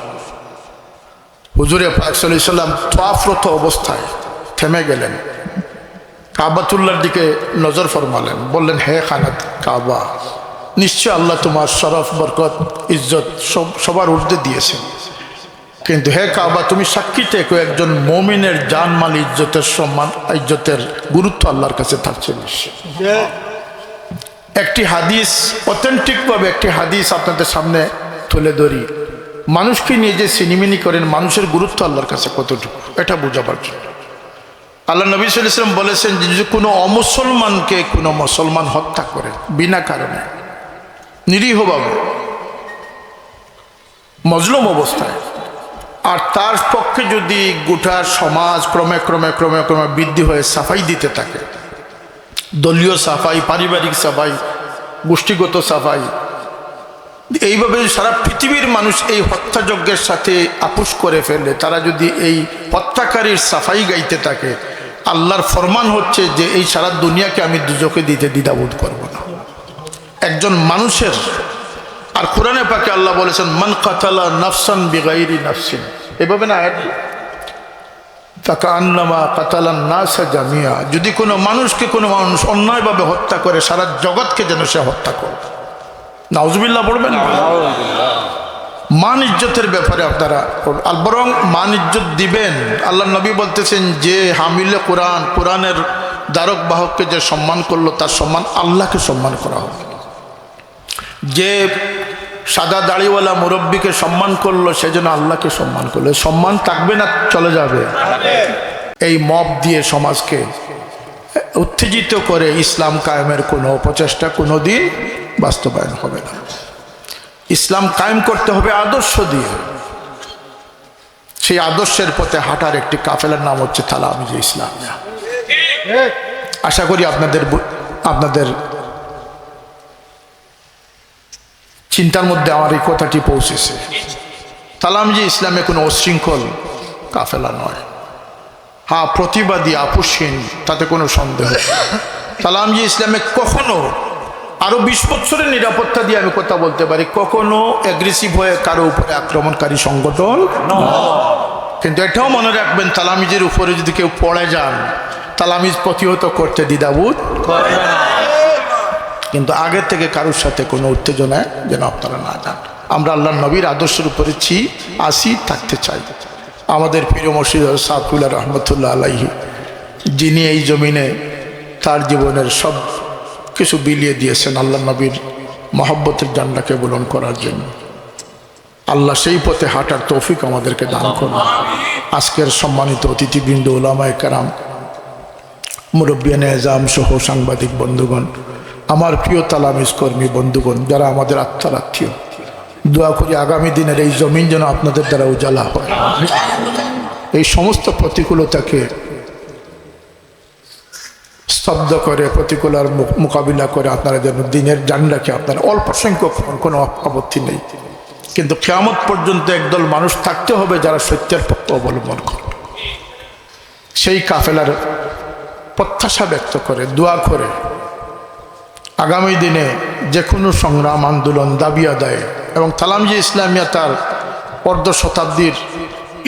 হুজুরে পাক সাল্লাল্লাহু আলাইহি ওয়াসাল্লাম তাওয়াফরত অবস্থায় থেমে গেলেন, কাবাতুল্লাহর দিকে নজর ফরমালেন, বললেন, হে খানাত কাবা, নিশ্চয় আল্লাহ তোমার শরফ, বরকত, ইজ্জত সবার ঊর্ধ্বে দিয়েছেন, কিন্তু হে কাবা, তুমি সাক্ষী থেকো একজন মুমিনের জানমাল ইজ্জতের সম্মান, ইজ্জতের গুরুত্ব আল্লাহর কাছে থাকছে বেশি। একটি হাদিস, অথেন্টিকভাবে একটি হাদিস আপনাদের সামনে তুলে ধরি। মানুষকে নিয়ে যে সিনেমিনি করেন, মানুষের গুরুত্ব আল্লাহর কাছে কতটুকু, এটা বোঝাবার জন্য আল্লাহ নবী সাল্লাল্লাহু আলাইহি ওয়াসাল্লাম বলেছেন যে যদি কোনো অমুসলমানকে কোনো মুসলমান হত্যা করে বিনা কারণে, নিরীহভাবে, মজলুম অবস্থায়, আর তার পক্ষে যদি গোটা সমাজ ক্রমে ক্রমে ক্রমে ক্রমে বৃদ্ধি হয়ে সাফাই দিতে থাকে, দলীয় সাফাই, পারিবারিক সাফাই, গোষ্ঠীগত সাফাই, এইভাবে সারা পৃথিবীর মানুষ এই হত্যাযজ্ঞের সাথে আপোষ করে ফেলে, তারা যদি এই হত্যাকারীর সাফাই গাইতে থাকে, আল্লাহর ফরমান হচ্ছে যে এই সারা দুনিয়াকে আমি দুজকে দিতে দ্বিধাবোধ করব না একজন মানুষের। আর কোরআনে পাকে আল্লাহ বলেছেন, মান কাতালা নাফসান বিগাইরি নাফসিন, এভাবে না আয়াত, ফাকান্নামা কাতালান নাস জামিয়া, যদি কোনো মানুষকে কোনো মানুষ অন্যায়ভাবে হত্যা করে, সারা জগৎকে যেন সে হত্যা করে। নাউজুবিল্লাহ পড়বেন না। মান ইজ্জতের ব্যাপারে আপনারা বরং মান ইজ্জত দিবেন। আল্লাহ নবী বলতেছেন যে হামিলে কোরআন, কোরআনের দ্বারক বাহককে যে সম্মান করলো, তার সম্মান আল্লাহকে সম্মান করা হবে। যে সাদা দাড়িওয়ালা মুরব্বীকে সম্মান করলো, সেজন্য আল্লাহকে সম্মান করলো। সম্মান থাকবে না চলে যাবে। এই মব দিয়ে সমাজকে উত্তেজিত করে ইসলাম কায়েমের কোনো প্রচেষ্টা কোনোদিন বাস্তবায়ন হবে না। ইসলাম কায়েম করতে হবে আদর্শ দিয়ে। সেই আদর্শের পথে হাঁটার একটি কাফেলার নাম হচ্ছে তালামিজে ইসলামিয়া। আশা করি আপনাদের চিন্তার মধ্যে আমার এই কথাটি পৌঁছেছে। তালামিজে ইসলামে কোনো অশৃঙ্খল কাফেলা নয়। হ্যাঁ, প্রতিবাদী, আপোষহীন, তাতে কোনো সন্দেহ। তালামিজে ইসলামে কখনো, আরো 20 বছরের নিরাপত্তা দিয়ে আমি কথা বলতে পারি, কখনো অ্যাগ্রেসিভ হয়ে কারো উপরে আক্রমণকারী সংগঠন। কিন্তু এটাও মনে রাখবেন, তালামিজের উপরে যদি কেউ পড়ে যান, তালামিজ প্রতিহত করতে দ্বিধাবোধ করবে না। কিন্তু আগের থেকে কারোর সাথে কোনো উত্তেজনায় যেন আপনারা না যান। আমরা আল্লাহর নবীর আদর্শের উপরে আসি, থাকতে চাই। আমাদের প্রিয় মুর্শিদ সাফুল্লাহ রহমতুল্লাহ আলাইহি, যিনি এই জমিনে তার জীবনের সব কিছু বিলিয়ে দিয়েছেন আল্লাহ নবীর মহব্বতের জান্নাকে বুলন করার জন্য, আল্লাহ সেই পথে হাঁটার তৌফিক আমাদেরকে দান করুন। আজকের সম্মানিত অতিথিবৃন্দ, উলামায়ে কেরাম, মুরব্বিয়ানে এজাম সহ সাংবাদিক বন্ধুগণ, আমার প্রিয় তালামিজ কর্মী বন্ধুগণ, যারা আমাদের আত্মার আত্মীয়, দোয়া করি আগামী দিনের এই জমিন যেন আপনাদের দ্বারা উজালা হয়। এই সমস্ত প্রতিকূলতাকে স্তব্ধ করে, প্রতিকূলার মোকাবিলা করে আপনারা যেন দিনের জান্নাকে, আপনার অল্প সংখ্যক কোনো আপত্তি নেই, কিন্তু কিয়ামত পর্যন্ত একদল মানুষ থাকতে হবে যারা সত্যের পথ অবলম্বন করবে। সেই কাফেলার প্রত্যাশা ব্যক্ত করে, দোয়া করে আগামী দিনে যে কোনো সংগ্রাম, আন্দোলন, দাবি আদায়, এবং তালামিজে ইসলামিয়া তার অর্ধ শতাব্দীর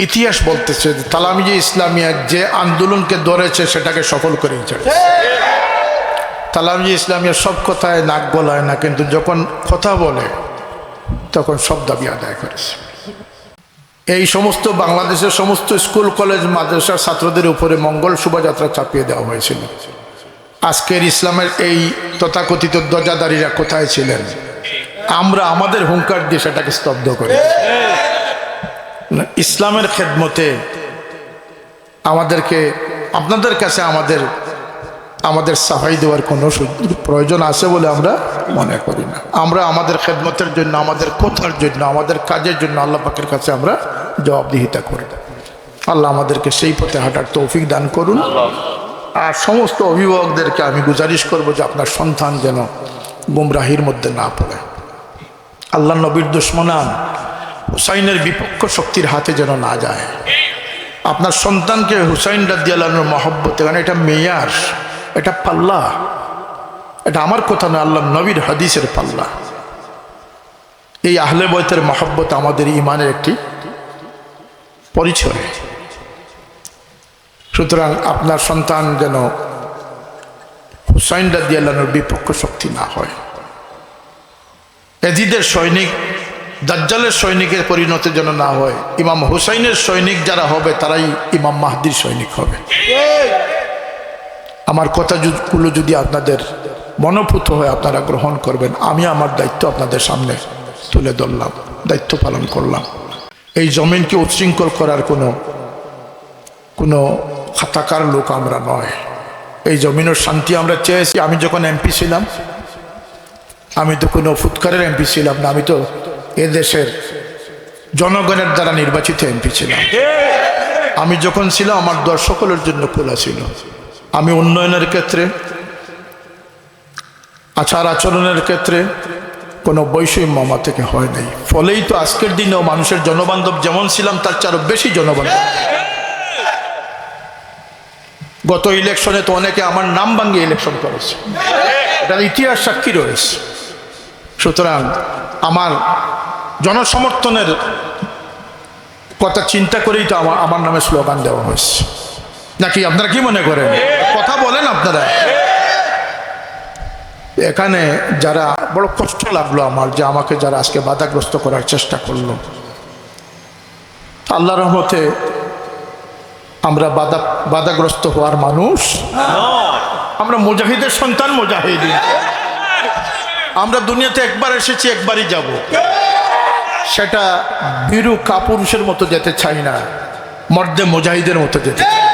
ইতিহাস বলতেছে যে তালামিজে ইসলামিয়া যে আন্দোলনকে ধরেছে সেটাকে সফল করে ছেড়েছে। তালামিজে ইসলামিয়া সব কথায় নাক গলায় না, কিন্তু যখন কথা বলে তখন সব দাবি আদায় করেছে। এই সমস্ত বাংলাদেশের সমস্ত স্কুল, কলেজ, মাদ্রাসার ছাত্রদের উপরে মঙ্গল শোভাযাত্রা চাপিয়ে দেওয়া হয়েছিল। আজকের ইসলামের এই তথাকথিত ধ্বজাধারীরা কোথায় ছিলেন? আমরা আমাদের হুঙ্কার দিয়ে সেটাকে স্তব্ধ করি। ইসলামের খেদমতে আমাদেরকে, আপনাদের কাছে আমাদের সাফাই দেওয়ার কোনো প্রয়োজন আছে বলে আমরা মনে করি না। আমরা আমাদের খেদমতের জন্য, আমাদের কথার জন্য, আমাদের কাজের জন্য আল্লাহ পাকের কাছে আমরা জবাবদিহিতা করি। আল্লাহ আমাদেরকে সেই পথে হাঁটার তৌফিক দান করুন। আর সমস্ত অভিভাবকদেরকে আমি গুজারিশ করব যে আপনার সন্তান যেন গুমরাহির মধ্যে না পড়ে, আল্লাহ নবীর দুশমনান হুসাইনের বিপক্ষ শক্তির হাতে যেন না যায়। আপনার সন্তানকে হুসাইন রাদিয়াল্লাহু আনহুর মহব্বতে, কারণ এটা মেয়ার, এটা পাল্লা, এটা আমার কথা না, আল্লাহ নবীর হাদিসের পাল্লা। এই আহলে বয়তের মহব্বত আমাদের ইমানের একটি পরিচয়। সুতরাং আপনার সন্তান যেন হুসাইন রাদিয়াল্লাহু আনহুর বিপক্ষ শক্তি না হয়। এজিদের সৈনিক দাজ্জালের সৈনিকের পরিণতি যেন না হয়। ইমাম হুসাইনের সৈনিক যারা হবে তারাই ইমাম মাহদির সৈনিক হবে। আমার কথাগুলো যদি আপনাদের মনোভূত হয় আপনারা গ্রহণ করবেন। আমি আমার দায়িত্ব আপনাদের সামনে তুলে ধরলাম, দায়িত্ব পালন করলাম। এই জমিনকে উচ্ছৃঙ্খল করার কোনো খাতাকার লোক আমরা নয়। এই জমিনের শান্তি আমরা চেয়েছি। আমি যখন এমপি ছিলাম, আমি তো কোনো ফুৎকারের এমপি ছিলাম না, আমি তো এদেশের জনগণের দ্বারা নির্বাচিত এমপি ছিলাম। আমি যখন ছিলাম আমার দল সকলের জন্য খোলা ছিল। আমি উন্নয়নের ক্ষেত্রে, আচার আচরণের ক্ষেত্রে কোনো বৈষম্য আমার থেকে হয় নাই। ফলেই তো আজকের দিনেও মানুষের জনবান্ধব যেমন ছিলাম তার চেয়ে আরো বেশি জনবান্ধব। গত ইলেকশনে তো অনেকে আমার নাম ভাঙিয়ে ইলেকশন করেছে, এটার ইতিহাস সাক্ষী রয়েছে। সুতরাং আমার জনসমর্থনের কথা চিন্তা করেই তো আমার নামে স্লোগান দেওয়া হয়েছে, নাকি আপনারা কি মনে করেন? কথা বলেন আপনারা। এখানে যারা, বড় কষ্ট লাগলো আমার যে আমাকে যারা আজকে বাধাগ্রস্ত করার চেষ্টা করলো, আল্লাহর রহমতে আমরা বাধাগ্রস্ত হওয়ার মানুষ। আমরা মুজাহিদের সন্তান, মুজাহিদিন। আমরা দুনিয়াতে একবার এসেছি, একবারই যাব। সেটা বীরু কাপুরুষের মতো যেতে চাই না, মর্দে মুজাহিদের মতো যেতে চাই।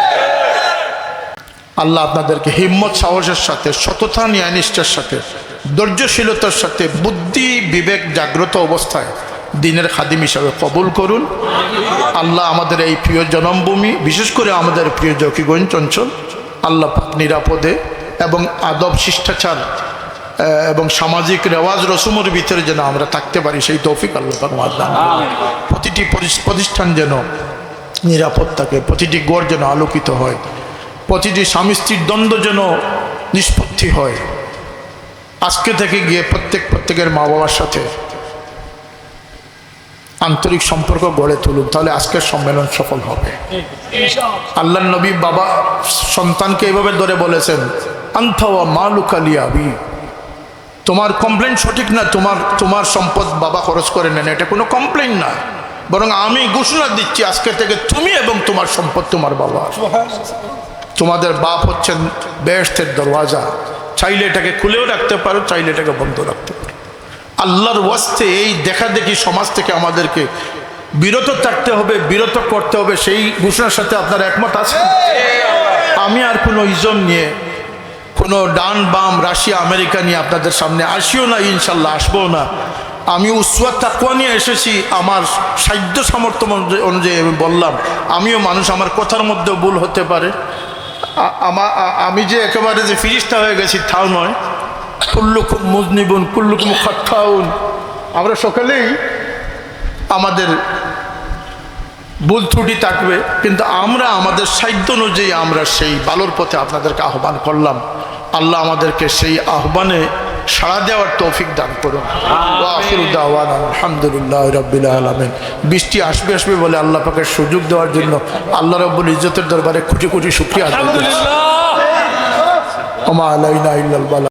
আল্লাহ আপনাদেরকে হিম্মত সাহসের সাথে, সততা ন্যায়নিষ্ঠার সাথে, ধৈর্যশীলতার সাথে, বুদ্ধি বিবেক জাগ্রত অবস্থায় দিনের খাদিম হিসাবে কবুল করুন। আল্লাহ আমাদের এই প্রিয় জন্মভূমি, বিশেষ করে আমাদের প্রিয় জকিগঞ্জ অঞ্চল, আল্লাহ পাক নিরাপদে এবং আদব শিষ্টাচার এবং সামাজিক রেওয়াজ রসুমের ভিতরে যেন আমরা থাকতে পারি, সেই তৌফিক আল্লাহ পাক আমাদের দান করুন। প্রতিটি প্রতিষ্ঠান যেন নিরাপদ থাকে, প্রতিটি গড় যেন আলোকিত হয়, প্রতিটি স্বামী স্ত্রীর দ্বন্দ্ব যেন নিষ্পত্তি হয়। আজকে থেকে গিয়ে প্রত্যেকের মা বাবার সাথে আন্তরিক সম্পর্ক গড়ে তুলুন, তাহলে আজকের সম্মেলন সফল হবে। আল্লাহ নবী বাবা সন্তানকে এইভাবে ধরে বলেছেন, আনতা ওয়া মালুকা লি আবি, তোমার কমপ্লেন সঠিক না, তোমার সম্পদ বাবা খরচ করে নেন, এটা কোনো কমপ্লেন না, বরং আমি ঘোষণা দিচ্ছি আজকে থেকে তুমি এবং তোমার সম্পদ তোমার বাবা। তোমাদের বাপ হচ্ছেন বেহেশতের দরওয়াজা, চাইলে এটাকে খুলেও রাখতে পারো, চাইলে এটাকে বন্ধ রাখতে পারো। আল্লাহর ওয়াস্তে এই দেখা দেখি সমাজ থেকে আমাদেরকে বিরত থাকতে হবে, বিরত করতে হবে। সেই ঘোষণার সাথে আপনারা একমত আছেন? আমি আর কোনো ইজম নিয়ে, কোনো ডান বাম রাশিয়া আমেরিকা নিয়ে আপনাদের সামনে আসিও না, ইনশাল্লাহ আসবো না। আমি উসওয়া তাকওয়া নিয়ে এসেছি। আমার সাধ্য সামর্থ্য অনুযায়ী আমি বললাম, আমিও মানুষ, আমার কথার মধ্যেও ভুল হতে পারে। আমি যে একেবারে যে ফিরিস্তা হয়ে গেছি তাও নয়। কুল্লুকুম মুজনিবুন কুল্লুকুম খাত্তাউন, আমরা সকলেই আমাদের ভুল ত্রুটি থাকবে, কিন্তু আমরা আমাদের সাধ্য অনুযায়ী আমরা সেই ভালোর পথে আপনাদেরকে আহ্বান করলাম। আল্লাহ আমাদেরকে সেই আহ্বানে সাড়া দেওয়ার তৌফিক দান করুন। ওয়া আখিরু দাওয়ানা আলহামদুলিল্লাহি রাব্বিল আলামিন। বৃষ্টি আসবে বলে আল্লাহ পাকের সুযোগ দেওয়ার জন্য আল্লাহ রাব্বুল ইজ্জতের দরবারে কোটি কোটি শুকরিয়া আদায় করছি। ওয়া মা আলাইনা ইল্লাল বালাগ।